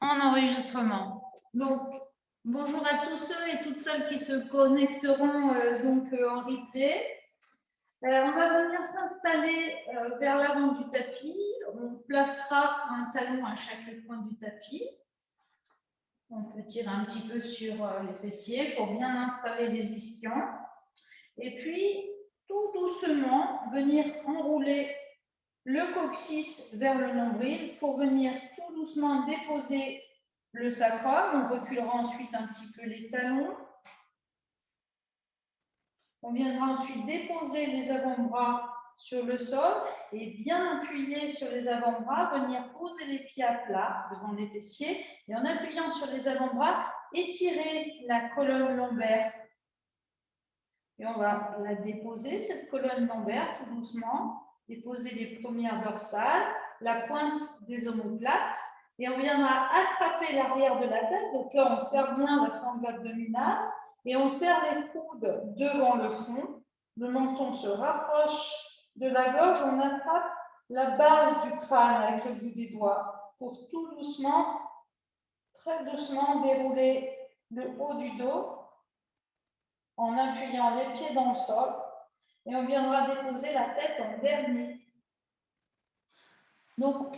En enregistrement. Donc, bonjour à tous ceux et toutes celles qui se connecteront en replay. On va venir s'installer vers l'avant du tapis. On placera un talon à chaque coin du tapis. On peut tirer un petit peu sur les fessiers pour bien installer les ischions. Et puis, tout doucement, venir enrouler le coccyx vers le nombril pour venir tout doucement déposer le sacrum. On reculera ensuite un petit peu les talons. On viendra ensuite déposer les avant-bras sur le sol et bien appuyer sur les avant-bras, venir poser les pieds à plat devant les fessiers et en appuyant sur les avant-bras, étirer la colonne lombaire. Et on va la déposer, cette colonne lombaire, tout doucement, déposer les premières dorsales, la pointe des omoplates, et on viendra attraper l'arrière de la tête. Donc là, on serre bien la sangle abdominale et on serre les coudes devant le front. Le menton se rapproche de la gorge. On attrape la base du crâne avec le bout des doigts pour tout doucement, très doucement dérouler le haut du dos en appuyant les pieds dans le sol et on viendra déposer la tête en dernier. Donc,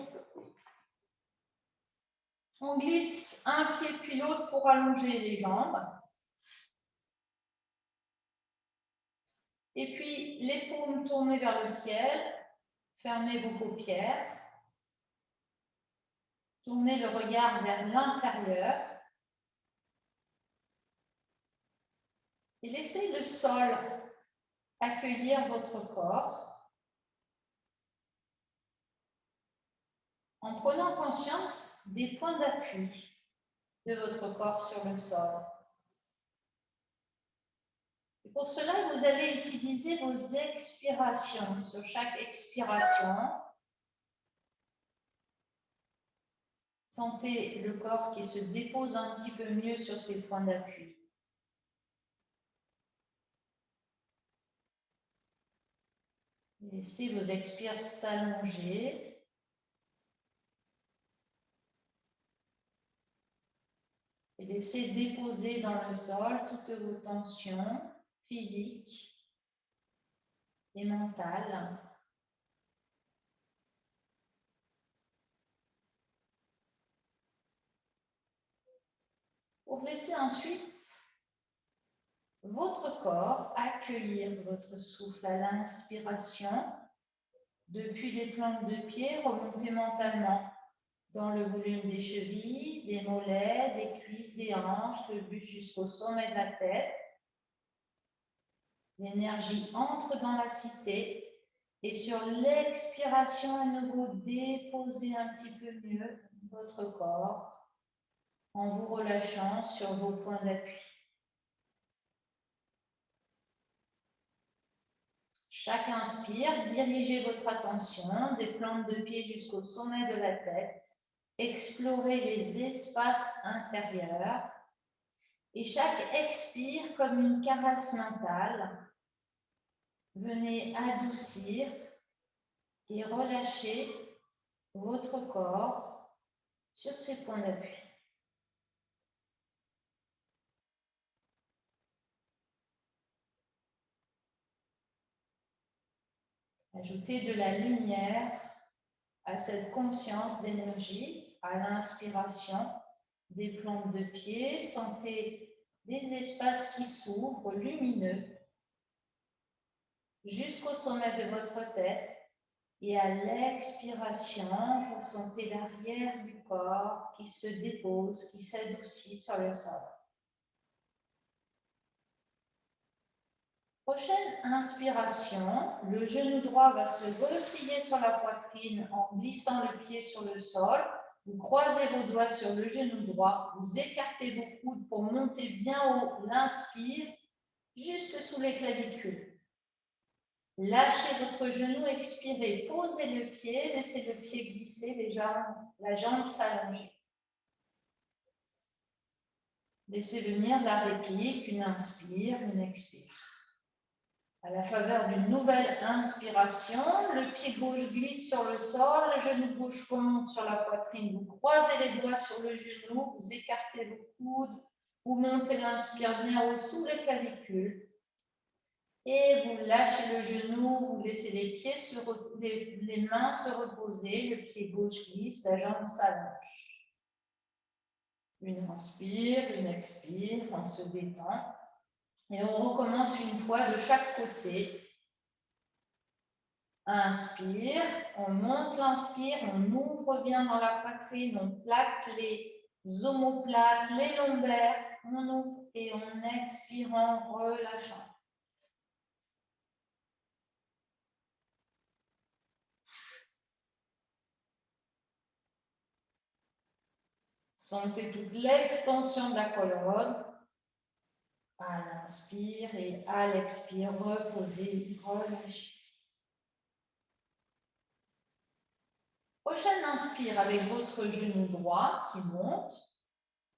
on glisse un pied puis l'autre pour allonger les jambes. Et puis, les paumes tournées vers le ciel. Fermez vos paupières. Tournez le regard vers l'intérieur. Et laissez le sol accueillir votre corps en prenant conscience des points d'appui de votre corps sur le sol. Et pour cela, vous allez utiliser vos expirations. Sur chaque expiration, sentez le corps qui se dépose un petit peu mieux sur ses points d'appui. Laissez vos expires s'allonger. Et laissez déposer dans le sol toutes vos tensions physiques et mentales. Pour laisser ensuite votre corps accueillir votre souffle à l'inspiration. Depuis les plantes de pied, remontez mentalement dans le volume des chevilles, des mollets, des cuisses, des hanches, le buste jusqu'au sommet de la tête. L'énergie entre dans la cité et sur l'expiration, à nouveau, déposez un petit peu mieux votre corps en vous relâchant sur vos points d'appui. Chaque inspire, dirigez votre attention des plantes de pied jusqu'au sommet de la tête. Explorez les espaces intérieurs. Et chaque expire, comme une caresse mentale, venez adoucir et relâcher votre corps sur ses points d'appui. Ajoutez de la lumière à cette conscience d'énergie, à l'inspiration des plantes de pied. Sentez des espaces qui s'ouvrent, lumineux, jusqu'au sommet de votre tête. Et à l'expiration, ressentez l'arrière du corps qui se dépose, qui s'adoucit sur le sol. Prochaine inspiration, le genou droit va se replier sur la poitrine en glissant le pied sur le sol. Vous croisez vos doigts sur le genou droit, vous écartez vos coudes pour monter bien haut l'inspire jusque sous les clavicules. Lâchez votre genou, expirez, posez le pied, laissez le pied glisser, la jambe s'allonger. Laissez venir la réplique, une inspire, une expire. À la faveur d'une nouvelle inspiration, le pied gauche glisse sur le sol, le genou gauche remonte sur la poitrine, vous croisez les doigts sur le genou, vous écartez vos coudes, vous montez l'inspire bien au-dessous les clavicules. Et vous lâchez le genou, vous laissez les mains se reposer, le pied gauche glisse, la jambe s'allonge. Une inspire, une expire, on se détend. Et on recommence une fois de chaque côté. Inspire, on monte l'inspire, on ouvre bien dans la poitrine, on plaque les omoplates, les lombaires, on ouvre et on expire en relâchant. Sentez toute l'extension de la colonne. À l'inspire et à l'expire, reposez, relâchez. Prochaine inspire avec votre genou droit qui monte.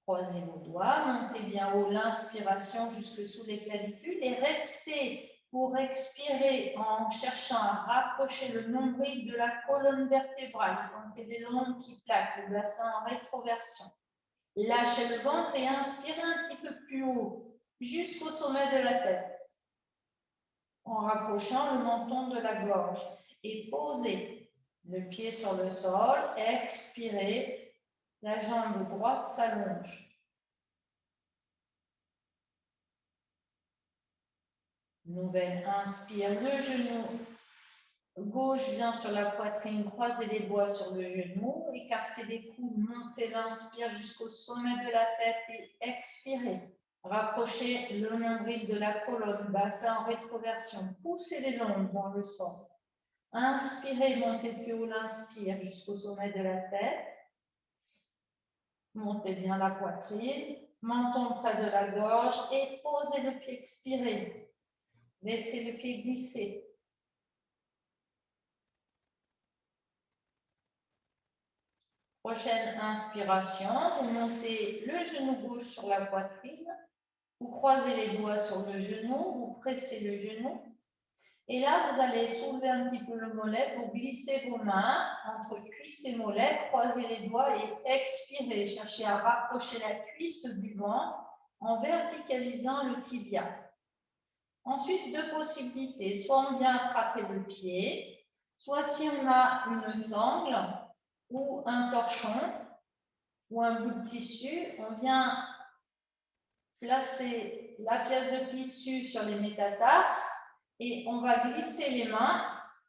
Croisez vos doigts, montez bien haut l'inspiration jusque sous les clavicules et restez pour expirer en cherchant à rapprocher le nombril de la colonne vertébrale. Sentez les lombes qui plaquent, le bassin en rétroversion. Lâchez le ventre et inspirez un petit peu plus haut, jusqu'au sommet de la tête, en rapprochant le menton de la gorge. Et posez le pied sur le sol, expirez, la jambe droite s'allonge. Nouvelle inspire, le genou gauche vient sur la poitrine, croisez les doigts sur le genou, écartez les coudes, montez l'inspire jusqu'au sommet de la tête et expirez. Rapprochez le nombril de la colonne, bassin en rétroversion, poussez les lombes dans le sol. Inspirez, montez plus haut l'inspire jusqu'au sommet de la tête. Montez bien la poitrine, menton près de la gorge et posez le pied, expirez. Laissez le pied glisser. Prochaine inspiration, vous montez le genou gauche sur la poitrine, vous croisez les doigts sur le genou, vous pressez le genou. Et là, vous allez soulever un petit peu le mollet, vous glissez vos mains entre cuisse et mollet, croisez les doigts et expirez. Cherchez à rapprocher la cuisse du ventre en verticalisant le tibia. Ensuite, deux possibilités. Soit on vient attraper le pied, soit si on a une sangle ou un torchon ou un bout de tissu, on vient placer la pièce de tissu sur les métatarses et on va glisser les mains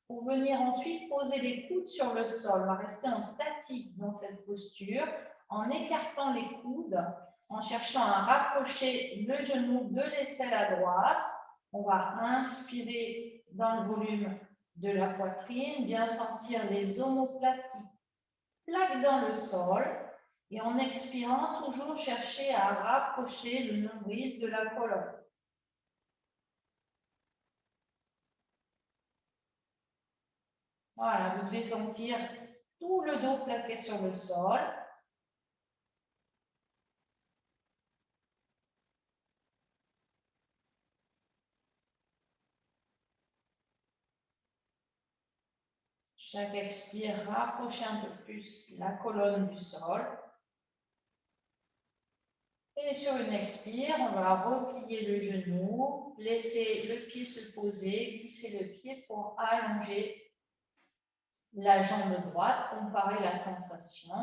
pour venir ensuite poser les coudes sur le sol. On va rester en statique dans cette posture, en écartant les coudes, en cherchant à rapprocher le genou de l'aisselle à droite. On va inspirer dans le volume de la poitrine, bien sentir les omoplates qui plaquent dans le sol. Et en expirant, toujours chercher à rapprocher le nombril de la colonne. Voilà, vous devez sentir tout le dos plaqué sur le sol. Chaque expire, rapprochez un peu plus la colonne du sol. Et sur une expire, on va replier le genou, laisser le pied se poser, glisser le pied pour allonger la jambe droite, comparer la sensation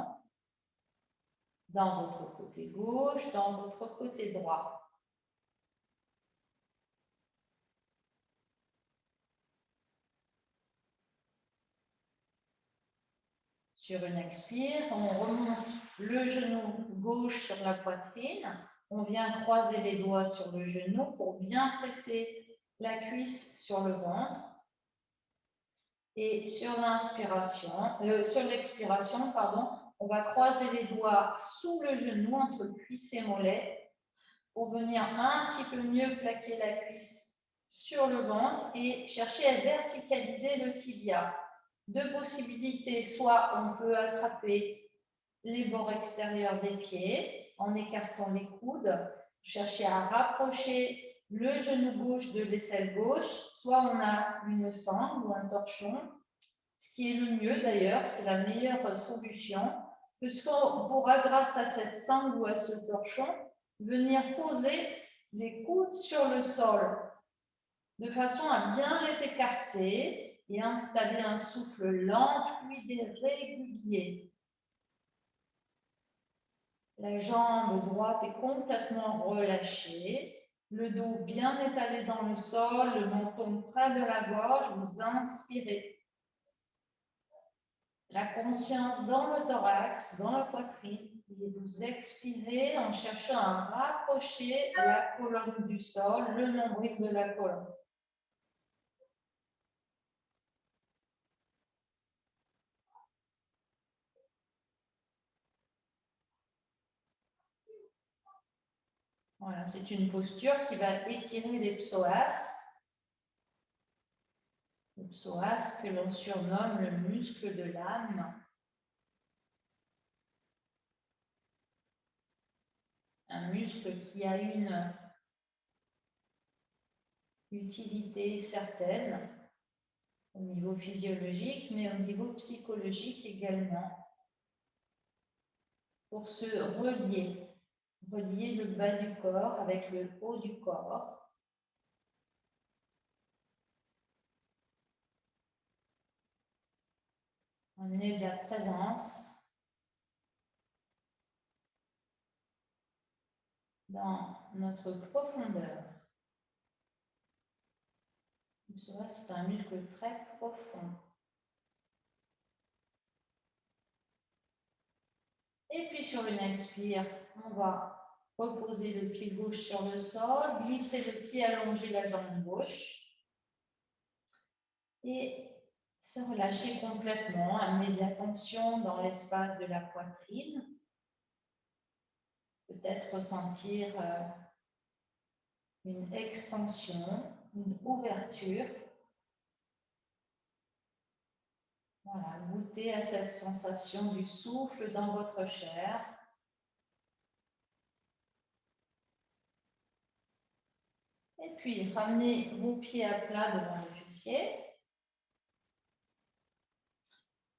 dans votre côté gauche, dans votre côté droit. Sur une expire, on remonte le genou gauche sur la poitrine. On vient croiser les doigts sur le genou pour bien presser la cuisse sur le ventre. Et sur l'expiration, on va croiser les doigts sous le genou entre cuisse et mollet pour venir un petit peu mieux plaquer la cuisse sur le ventre et chercher à verticaliser le tibia. Deux possibilités, soit on peut attraper les bords extérieurs des pieds en écartant les coudes, chercher à rapprocher le genou gauche de l'aisselle gauche, soit on a une sangle ou un torchon, ce qui est le mieux d'ailleurs, c'est la meilleure solution, puisqu'on pourra, grâce à cette sangle ou à ce torchon, venir poser les coudes sur le sol, de façon à bien les écarter et installer un souffle lent, fluide et régulier. La jambe droite est complètement relâchée, le dos bien étalé dans le sol, le menton près de la gorge, vous inspirez. La conscience dans le thorax, dans la poitrine, et vous expirez en cherchant à rapprocher la colonne du sol, le nombril de la colonne. Voilà, c'est une posture qui va étirer les psoas. Le psoas que l'on surnomme le muscle de l'âme. Un muscle qui a une utilité certaine au niveau physiologique, mais au niveau psychologique également, pour se relier le bas du corps avec le haut du corps. Amener de la présence dans notre profondeur. C'est un muscle très profond. Et puis sur une expire, on va reposer le pied gauche sur le sol, glisser le pied, allonger la jambe gauche et se relâcher complètement, amener de la tension dans l'espace de la poitrine. Peut-être ressentir une expansion, une ouverture. Voilà, goûtez à cette sensation du souffle dans votre chair. Et puis, ramenez vos pieds à plat devant les fessiers.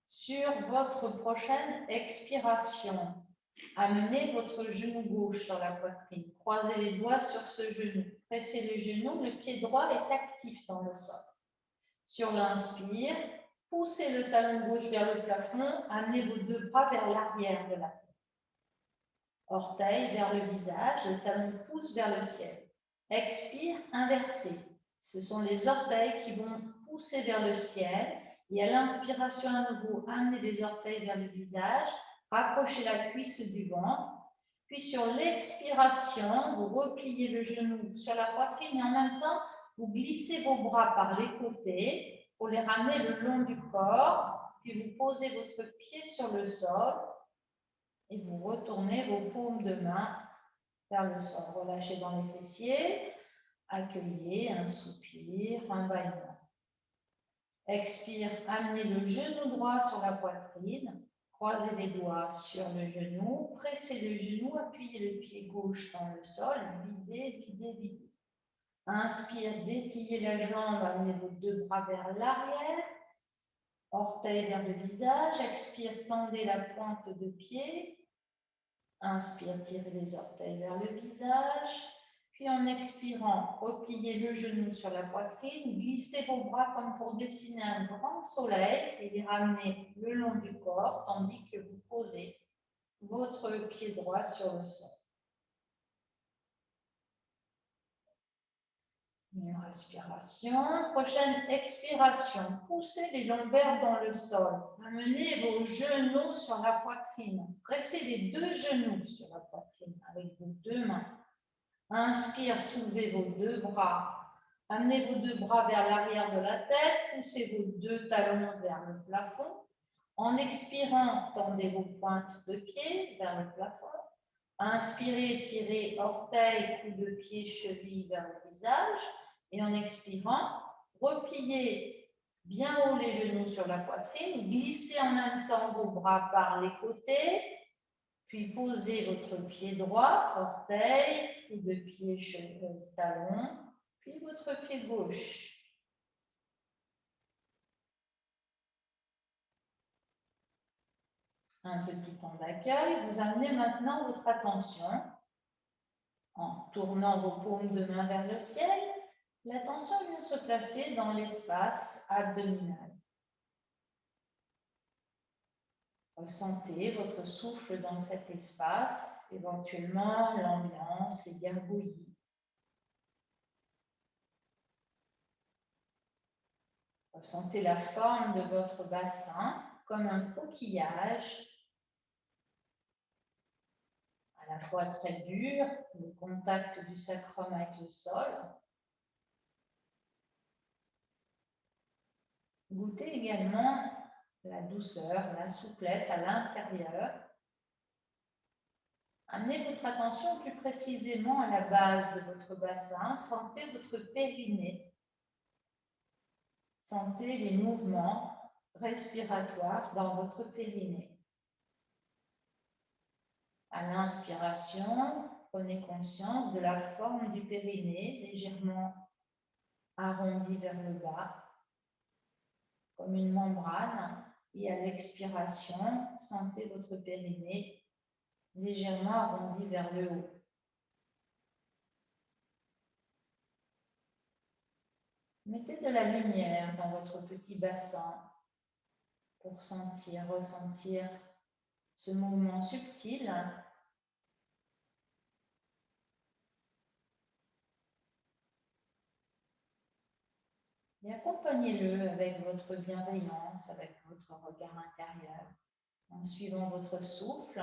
Sur votre prochaine expiration, amenez votre genou gauche sur la poitrine. Croisez les doigts sur ce genou. Pressez le genou, le pied droit est actif dans le sol. Sur l'inspire, poussez le talon gauche vers le plafond, amenez vos deux bras vers l'arrière de la tête. Orteil vers le visage, le talon pousse vers le ciel. Expire, inversé. Ce sont les orteils qui vont pousser vers le ciel. Et à l'inspiration à nouveau, amenez les orteils vers le visage, rapprochez la cuisse du ventre. Puis sur l'expiration, vous repliez le genou sur la poitrine et en même temps, vous glissez vos bras par les côtés pour les ramener le long du corps. Puis vous posez votre pied sur le sol et vous retournez vos paumes de main vers le sol. Relâchez dans les fessiers, accueillez un soupir, un bâillement. Expire, amenez le genou droit sur la poitrine, croisez les doigts sur le genou, pressez le genou, appuyez le pied gauche dans le sol, videz, videz, videz. Inspire, dépliez la jambe, amenez vos deux bras vers l'arrière, orteil vers le visage, expire, tendez la pointe de pied, inspire, tirez les orteils vers le visage. Puis en expirant, repliez le genou sur la poitrine, glissez vos bras comme pour dessiner un grand soleil et les ramenez le long du corps, tandis que vous posez votre pied droit sur le sol. Une respiration. Prochaine expiration. Poussez les lombaires dans le sol. Amenez vos genoux sur la poitrine. Pressez les deux genoux sur la poitrine avec vos deux mains. Inspire, soulevez vos deux bras. Amenez vos deux bras vers l'arrière de la tête. Poussez vos deux talons vers le plafond. En expirant, tendez vos pointes de pied vers le plafond. Inspirez, tirez orteil, cou de pied, cheville vers le visage. Et en expirant, repliez bien haut les genoux sur la poitrine. Glissez en même temps vos bras par les côtés. Puis posez votre pied droit, orteil, et de pied, talon, puis votre pied gauche. Un petit temps d'accueil. Vous amenez maintenant votre attention en tournant vos paumes de main vers le ciel. L'attention vient se placer dans l'espace abdominal. Ressentez votre souffle dans cet espace, éventuellement l'ambiance, les gargouillis. Ressentez la forme de votre bassin comme un coquillage, à la fois très dur, le contact du sacrum avec le sol. Goûtez également la douceur, la souplesse à l'intérieur. Amenez votre attention plus précisément à la base de votre bassin. Sentez votre périnée. Sentez les mouvements respiratoires dans votre périnée. À l'inspiration, prenez conscience de la forme du périnée légèrement arrondie vers le bas, comme une membrane. Et à l'expiration, sentez votre périnée légèrement arrondi vers le haut. Mettez de la lumière dans votre petit bassin pour ressentir ce mouvement subtil. Et accompagnez-le avec votre bienveillance, avec votre regard intérieur, en suivant votre souffle,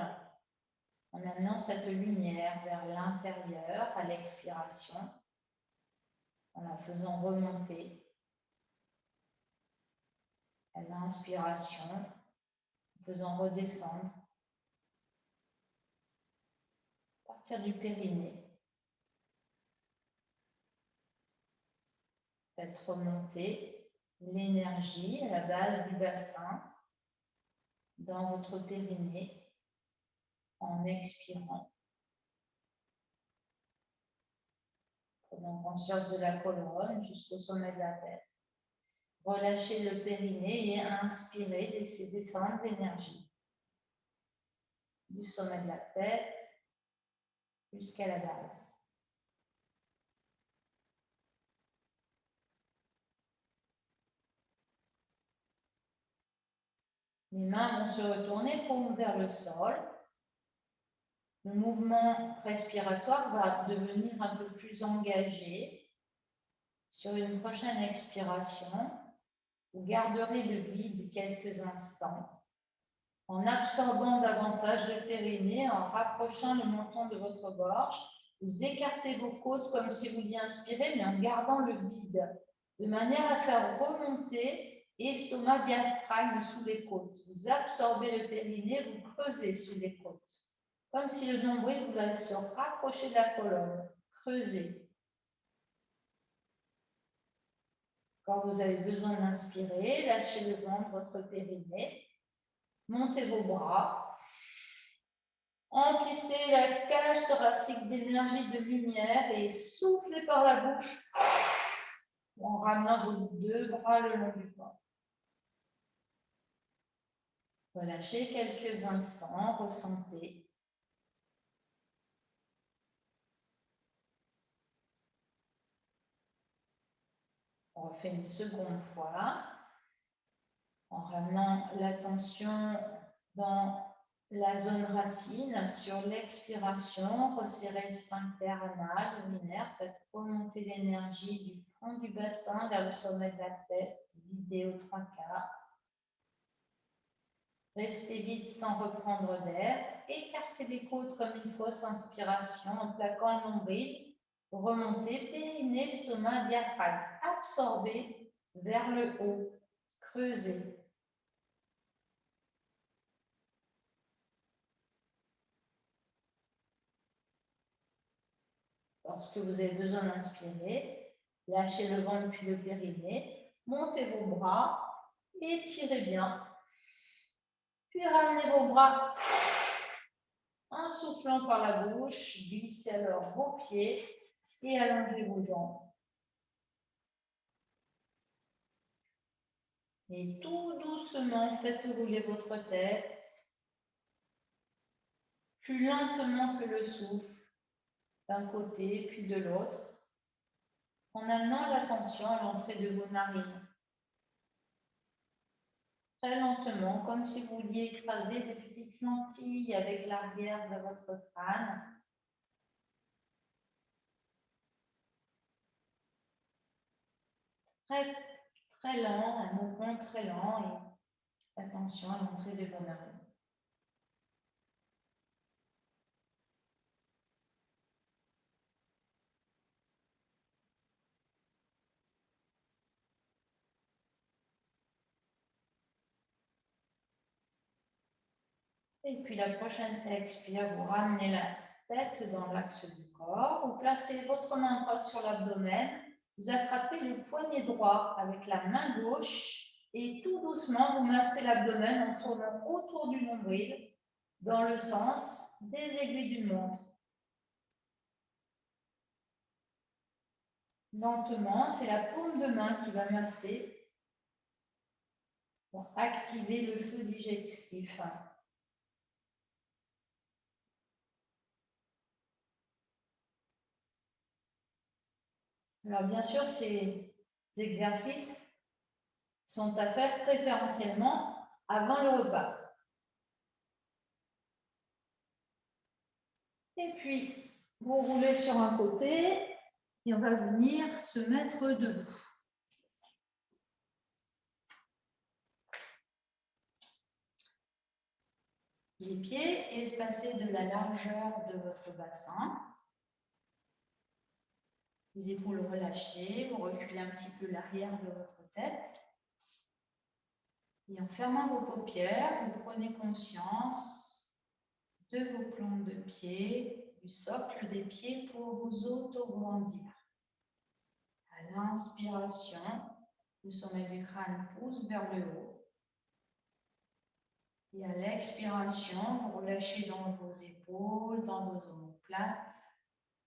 en amenant cette lumière vers l'intérieur à l'expiration, en la faisant remonter à l'inspiration, en faisant redescendre à partir du périnée. Faites remonter l'énergie à la base du bassin dans votre périnée en expirant. Prenons conscience de la colonne jusqu'au sommet de la tête. Relâchez le périnée et inspirez, laissez descendre l'énergie du sommet de la tête jusqu'à la base. Les mains vont se retourner, paume vers le sol. Le mouvement respiratoire va devenir un peu plus engagé. Sur une prochaine expiration, vous garderez le vide quelques instants en absorbant davantage le périnée, en rapprochant le menton de votre gorge. Vous écartez vos côtes comme si vous vouliez inspirer, mais en gardant le vide, de manière à faire remonter estomac, diaphragme sous les côtes. Vous absorbez le périnée, vous creusez sous les côtes, comme si le nombril voulait se rapprocher de la colonne. Creusez. Quand vous avez besoin d'inspirer, lâchez le ventre, votre périnée. Montez vos bras. Emplissez la cage thoracique d'énergie, de lumière et soufflez par la bouche en ramenant vos deux bras le long du corps. Relâchez quelques instants, ressentez. On refait une seconde fois en ramenant l'attention dans la zone racine. Sur l'expiration, resserrez sphincter anal, urinaire. Faites remonter l'énergie du fond du bassin vers le sommet de la tête, videz aux 3/4. Restez vide sans reprendre d'air. Écartez les côtes comme une fausse inspiration en plaquant le nombril. Remontez, périnée, estomac, diaphragme. Absorbez vers le haut. Creusez. Lorsque vous avez besoin d'inspirer, lâchez le ventre puis le périnée. Montez vos bras. Étirez bien. Puis ramenez vos bras En soufflant par la bouche, glissez alors vos pieds et allongez vos jambes. Et tout doucement, faites rouler votre tête, plus lentement que le souffle, d'un côté puis de l'autre, en amenant l'attention à l'entrée de vos narines. Très lentement, comme si vous vouliez écraser des petites lentilles avec l'arrière de votre crâne. Très, très lent, un mouvement très lent et attention à l'entrée de vos narines. Et puis la prochaine expire, vous ramenez la tête dans l'axe du corps, vous placez votre main droite sur l'abdomen, vous attrapez le poignet droit avec la main gauche et tout doucement vous massez l'abdomen en tournant autour du nombril dans le sens des aiguilles d'une montre. Lentement, c'est la paume de main qui va masser pour activer le feu digestif. Alors bien sûr, ces exercices sont à faire préférentiellement avant le repas. Et puis, vous roulez sur un côté et on va venir se mettre debout. Les pieds espacés de la largeur de votre bassin. Les épaules relâchées, vous reculez un petit peu l'arrière de votre tête. Et en fermant vos paupières, vous prenez conscience de vos plantes de pied, du socle des pieds pour vous auto-grandir. À l'inspiration, le sommet du crâne pousse vers le haut. Et à l'expiration, vous relâchez dans vos épaules, dans vos omoplates.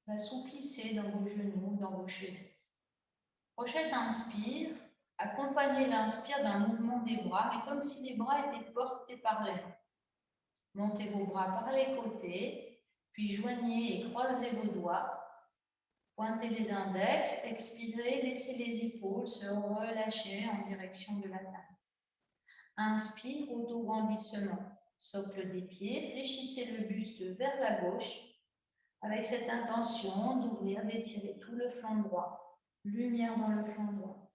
Vous assouplissez dans vos genoux, dans vos chevilles. Prochaine inspire, accompagnez l'inspire d'un mouvement des bras, mais comme si les bras étaient portés par les vents. Montez vos bras par les côtés, puis joignez et croisez vos doigts. Pointez les index, expirez, laissez les épaules se relâcher en direction de la table. Inspire, auto-grandissement. Socle des pieds, fléchissez le buste vers la gauche avec cette intention d'ouvrir, d'étirer tout le flanc droit. Lumière dans le flanc droit.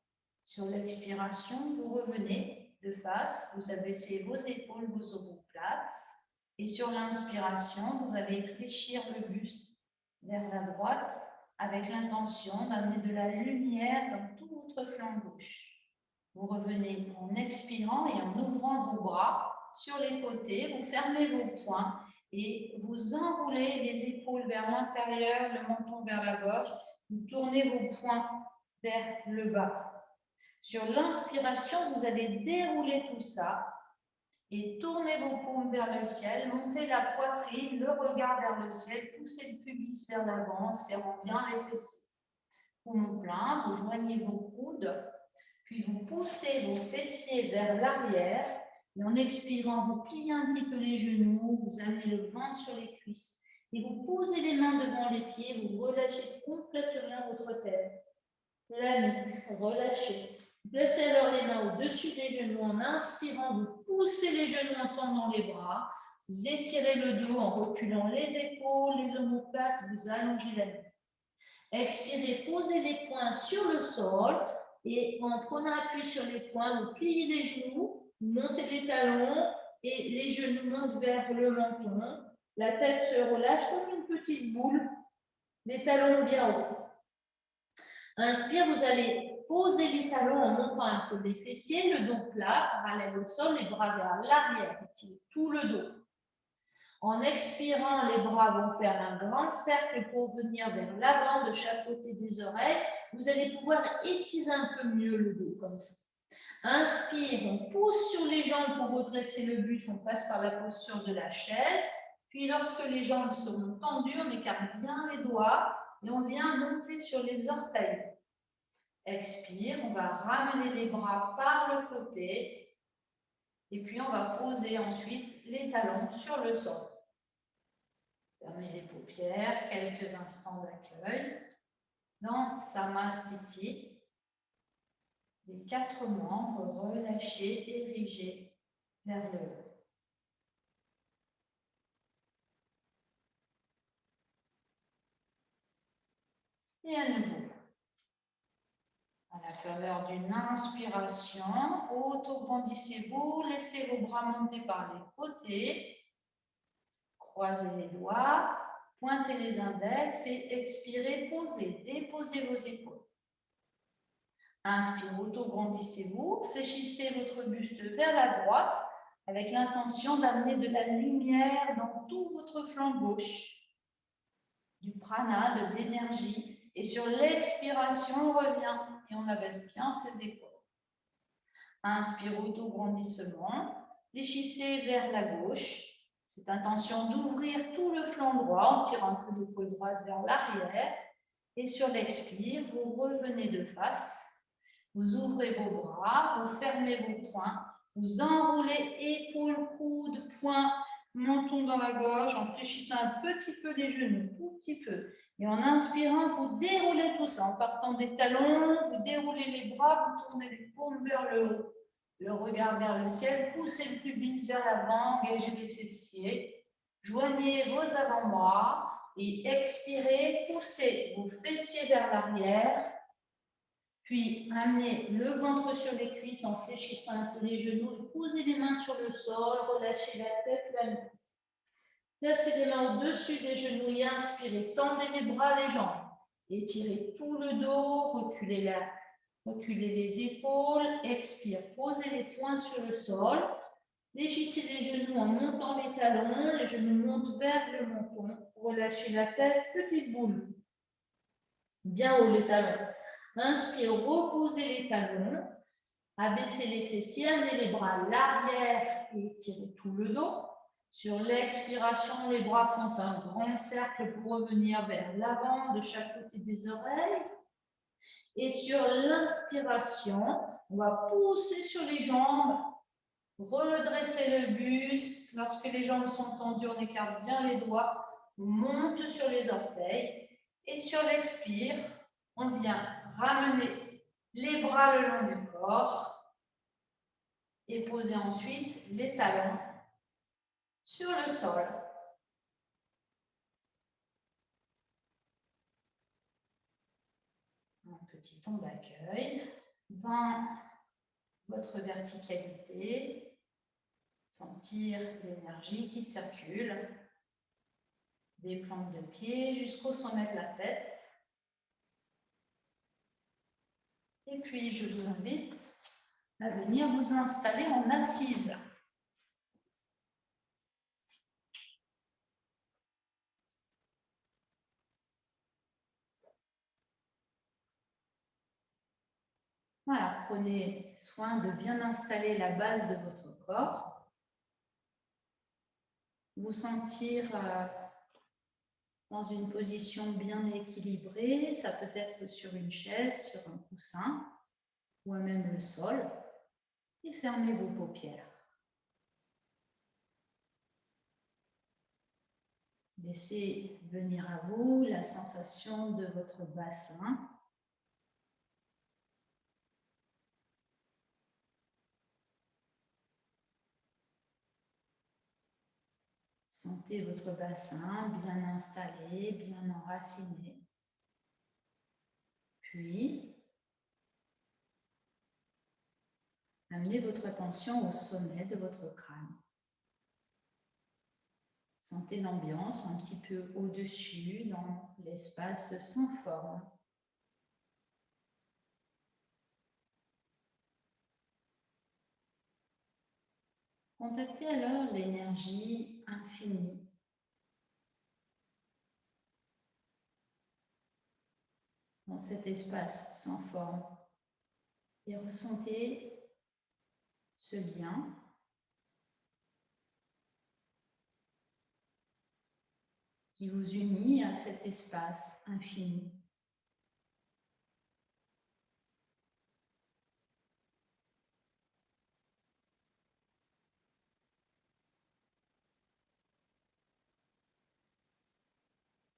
Sur l'expiration, vous revenez de face, vous abaissez vos épaules, vos omoplates. Et sur l'inspiration, vous allez fléchir le buste vers la droite avec l'intention d'amener de la lumière dans tout votre flanc gauche. Vous revenez en expirant et en ouvrant vos bras sur les côtés, vous fermez vos poings et vous enroulez les épaules vers l'intérieur, le menton vers la gorge, vous tournez vos poings vers le bas. Sur l'inspiration, vous allez dérouler tout ça et tournez vos paumes vers le ciel, montez la poitrine, le regard vers le ciel, poussez le pubis vers l'avant, serrant bien les fessiers. Poumon plein, vous joignez vos coudes, puis vous poussez vos fessiers vers l'arrière et en expirant, vous pliez un petit peu les genoux, vous amenez le ventre sur les cuisses et vous posez les mains devant les pieds, vous relâchez complètement votre tête. La nuque, relâchez. Vous placez alors les mains au-dessus des genoux en inspirant, vous poussez les genoux en tendant les bras, vous étirez le dos en reculant les épaules, les omoplates, vous allongez la nuque. Expirez, posez les poings sur le sol et en prenant appui sur les poings, vous pliez les genoux, vous montez les talons et les genoux montent vers le menton. La tête se relâche comme une petite boule, les talons bien hauts. Inspire, vous allez poser les talons en montant un peu les fessiers, le dos plat, parallèle au sol, les bras vers l'arrière, étirez tout le dos. En expirant, les bras vont faire un grand cercle pour venir vers l'avant de chaque côté des oreilles. Vous allez pouvoir étirer un peu mieux le dos comme ça. Inspire, on pousse sur les jambes pour redresser le buste, on passe par la posture de la chaise. Puis lorsque les jambes seront tendues, on écarte bien les doigts et on vient monter sur les orteils. Expire, on va ramener les bras par le côté et puis on va poser ensuite les talons sur le sol. Fermez les paupières, quelques instants d'accueil. Dans Samastiti, les 4 membres relâchés, érigés vers le haut. Et à nouveau, à la faveur d'une inspiration, auto-grandissez-vous, laissez vos bras monter par les côtés, croisez les doigts, pointez les index et expirez, posez, déposez vos épaules. Inspire, auto-grandissez-vous, fléchissez votre buste vers la droite avec l'intention d'amener de la lumière dans tout votre flanc gauche, du prana, de l'énergie. Et sur l'expiration, on revient et on abaisse bien ses épaules. Inspire, auto-grandissement. Fléchissez vers la gauche. Cette intention d'ouvrir tout le flanc droit en tirant un peu l'épaule droite vers l'arrière. Et sur l'expire, vous revenez de face. Vous ouvrez vos bras, vous fermez vos poings. Vous enroulez épaules, coudes, poings, menton dans la gorge en fléchissant un petit peu les genoux, tout petit peu. Et en inspirant, vous déroulez tout ça. En partant des talons, vous déroulez les bras, vous tournez les paumes vers le haut. Le regard vers le ciel, poussez le pubis vers l'avant, engagez les fessiers. Joignez vos avant-bras et expirez, poussez vos fessiers vers l'arrière. Puis, amenez le ventre sur les cuisses en fléchissant un peu les genoux et posez les mains sur le sol, relâchez la tête, la nuque. Placez les mains au-dessus des genoux et inspirez. Tendez les bras, les jambes. Étirez tout le dos, reculez les épaules. Expire. Posez les poings sur le sol. Fléchissez les genoux en montant les talons. Les genoux montent vers le menton. Relâchez la tête, petite boule. Bien haut les talons. Inspire, reposez les talons. Abaissez les fessiers, amenez les bras à l'arrière et étirez tout le dos. Sur l'expiration, les bras font un grand cercle pour revenir vers l'avant de chaque côté des oreilles. Et sur l'inspiration, on va pousser sur les jambes, redresser le buste. Lorsque les jambes sont tendues, on écarte bien les doigts, on monte sur les orteils. Et sur l'expire, on vient ramener les bras le long du corps et poser ensuite les talons sur le sol. Un petit temps d'accueil dans votre verticalité. Sentir l'énergie qui circule des plantes de pied jusqu'au sommet de la tête. Et puis, je vous invite à venir vous installer en assise. Voilà, prenez soin de bien installer la base de votre corps. Vous sentir dans une position bien équilibrée. Ça peut être sur une chaise, sur un coussin ou même le sol. Et fermez vos paupières. Laissez venir à vous la sensation de votre bassin. Sentez votre bassin bien installé, bien enraciné. Puis, amenez votre attention au sommet de votre crâne. Sentez l'ambiance un petit peu au-dessus, dans l'espace sans forme. Contactez alors l'énergie infinie dans cet espace sans forme et ressentez ce lien qui vous unit à cet espace infini.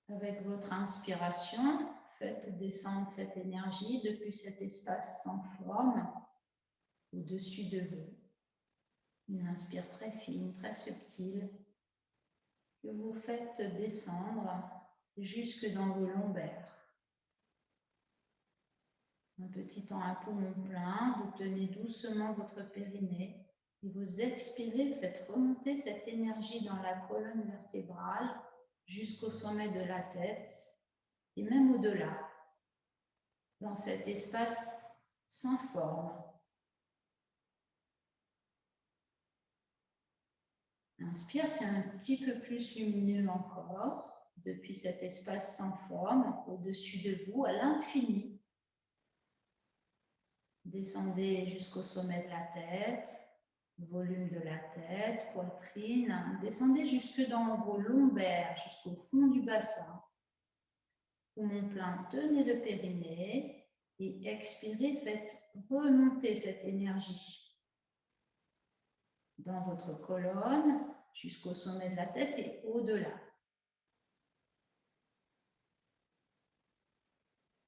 Avec votre inspiration, faites descendre cette énergie depuis cet espace sans forme au-dessus de vous. Une inspire très fine, très subtile, que vous faites descendre jusque dans vos lombaires. Un petit temps à poumon plein, vous tenez doucement votre périnée et vous expirez, faites remonter cette énergie dans la colonne vertébrale jusqu'au sommet de la tête et même au-delà, dans cet espace sans forme. Inspire, c'est un petit peu plus lumineux encore, depuis cet espace sans forme, au-dessus de vous, à l'infini. Descendez jusqu'au sommet de la tête, volume de la tête, poitrine. Descendez jusque dans vos lombaires, jusqu'au fond du bassin. Poumon plein, tenez le périnée et expirez, faites remonter cette énergie dans votre colonne jusqu'au sommet de la tête et au-delà.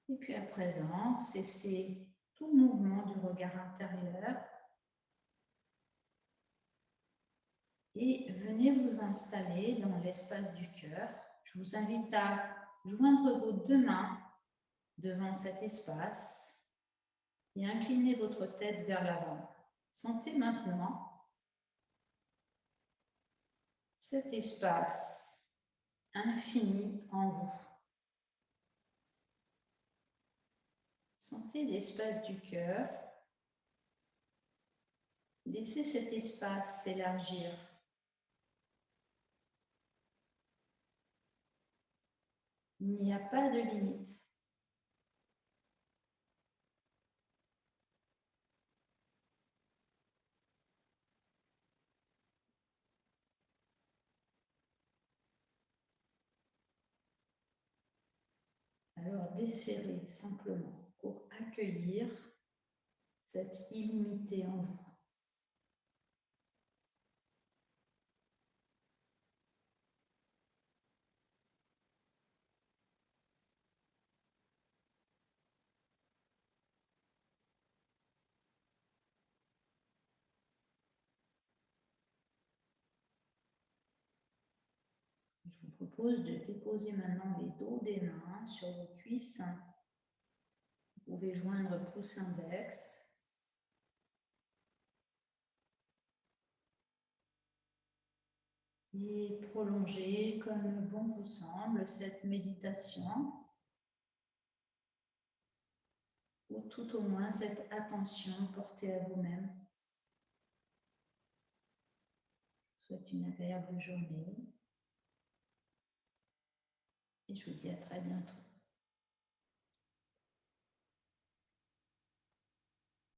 Et puis à présent, cessez tout mouvement du regard intérieur et venez vous installer dans l'espace du cœur. Je vous invite à joindre vos deux mains devant cet espace et incliner votre tête vers l'avant. Sentez maintenant cet espace infini en vous. Sentez l'espace du cœur. Laissez cet espace s'élargir. Il n'y a pas de limite. Alors, desserrez simplement pour accueillir cette illimité en vous. Je vous propose de déposer maintenant les dos des mains sur vos cuisses. Vous pouvez joindre pouce index. Et prolonger comme bon vous semble cette méditation, ou tout au moins cette attention portée à vous-même. Je vous souhaite une agréable journée et je vous dis à très bientôt.